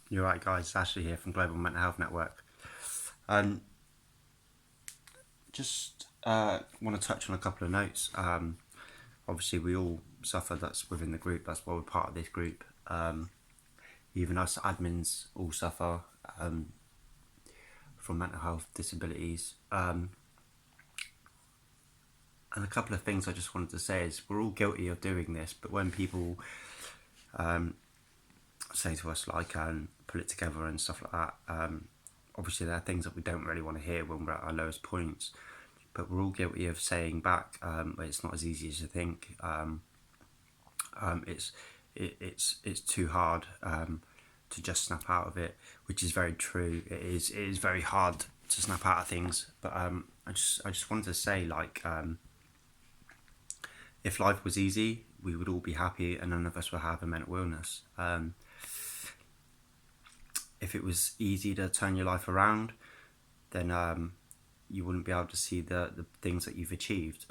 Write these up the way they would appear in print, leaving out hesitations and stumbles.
You're right, guys. It's Ashley here from Global Mental Health Network. Um, just want to touch on a couple of notes. Obviously, we all suffer. That's within the group. That's why we're part of this group. Even us admins all suffer from mental health disabilities. And a couple of things I just wanted to say is we're all guilty of doing this. But when people say to us like pull it together and stuff like that, obviously there are things that we don't really want to hear when we're at our lowest points. But we're all guilty of saying back, it's not as easy as you think. It's too hard to just snap out of it, which is very true. It is very hard to snap out of things. But I just wanted to say, like, if life was easy, we would all be happy, and none of us would have a mental illness. If it was easy to turn your life around, then you wouldn't be able to see the things that you've achieved.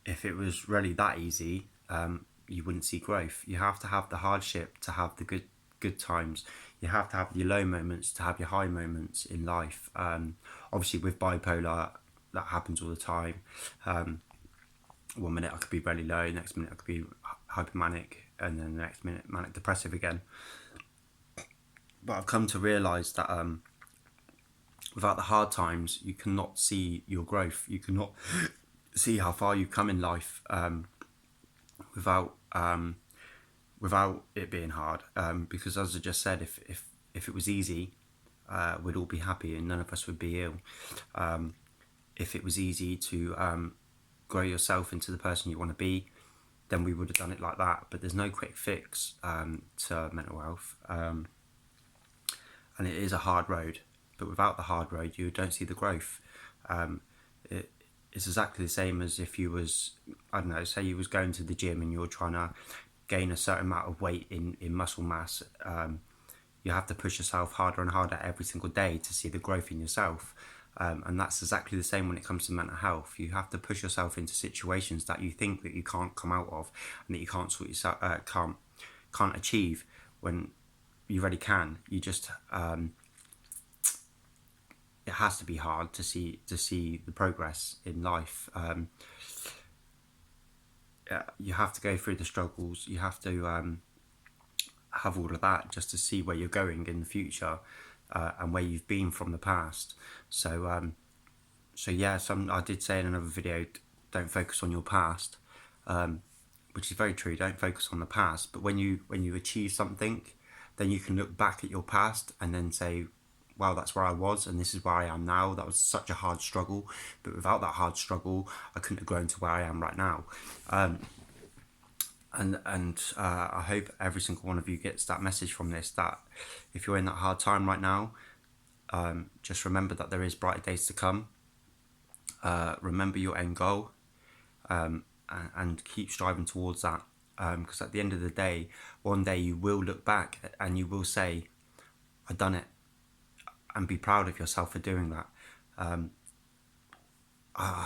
If it was really that easy, you wouldn't see growth. You have to have the hardship to have the good times. You have to have your low moments to have your high moments in life. Obviously, with bipolar, that happens all the time. 1 minute I could be really low, next minute I could be hypomanic, and then the next minute manic depressive again. But I've come to realise that without the hard times, you cannot see your growth. You cannot see how far you've come in life without it being hard. Because as I just said, if it was easy, we'd all be happy and none of us would be ill. If it was easy to grow yourself into the person you want to be, then we would have done it like that. But there's no quick fix to mental health. And it is a hard road, but without the hard road, you don't see the growth. It's exactly the same as if you was, I don't know, say you was going to the gym and you're trying to gain a certain amount of weight in muscle mass. You have to push yourself harder and harder every single day to see the growth in yourself. And that's exactly the same when it comes to mental health. You have to push yourself into situations that you think that you can't come out of and that you can't sort yourself, can't achieve, when you really can. You just it has to be hard to see the progress in life. You have to go through the struggles. You have to have all of that just to see where you're going in the future and where you've been from the past. So yeah, I did say in another video, don't focus on your past, which is very true. Don't focus on the past, but when you achieve something, then you can look back at your past and then say, wow, that's where I was and this is where I am now. That was such a hard struggle, but without that hard struggle, I couldn't have grown to where I am right now. And I hope every single one of you gets that message from this, that if you're in that hard time right now, just remember that there is brighter days to come. Remember your end goal, and keep striving towards that. Because at the end of the day, one day you will look back and you will say, I've done it, and be proud of yourself for doing that.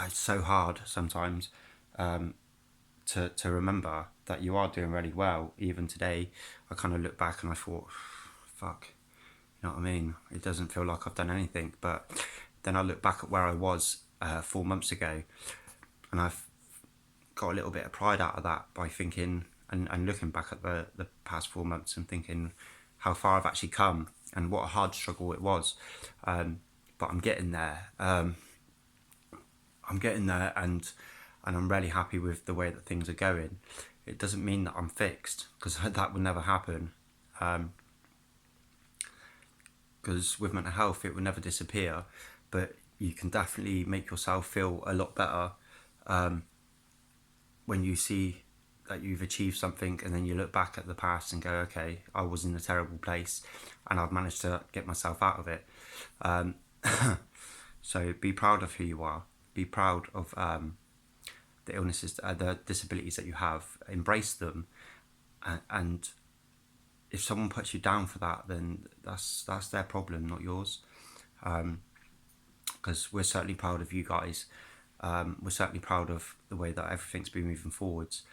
It's so hard sometimes to remember that you are doing really well. Even today, I kind of look back and I thought, fuck, you know what I mean? It doesn't feel like I've done anything. But then I look back at where I was 4 months ago, and I've got a little bit of pride out of that by thinking and looking back at the past 4 months and thinking how far I've actually come and what a hard struggle it was. But I'm getting there. I'm getting there, and I'm really happy with the way that things are going. It doesn't mean that I'm fixed, because that would never happen. Because with mental health, it will never disappear, but you can definitely make yourself feel a lot better when you see that you've achieved something, and then you look back at the past and go, okay, I was in a terrible place and I've managed to get myself out of it. So be proud of who you are. Be proud of the illnesses, the disabilities that you have. Embrace them, and if someone puts you down for that, then that's their problem, not yours. Because we're certainly proud of you guys. We're certainly proud of the way that everything's been moving forwards.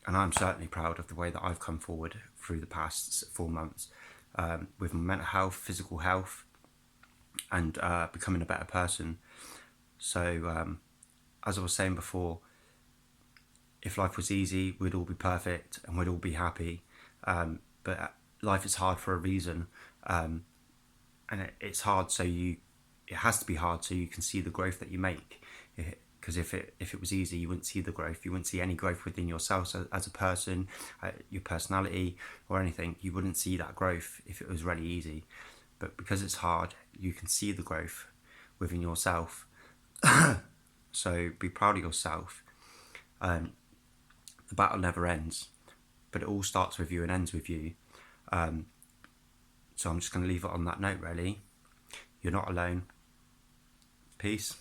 And I'm certainly proud of the way that I've come forward through the past 4 months, with my mental health, physical health, and becoming a better person. So, as I was saying before, if life was easy, we'd all be perfect and we'd all be happy. But life is hard for a reason, and it's hard it has to be hard so you can see the growth that you make. Because if it was easy, you wouldn't see the growth. You wouldn't see any growth within yourself as a person, your personality or anything. You wouldn't see that growth if it was really easy. But because it's hard, you can see the growth within yourself. So be proud of yourself. The battle never ends, but it all starts with you and ends with you. So I'm just going to leave it on that note, really. You're not alone. Peace.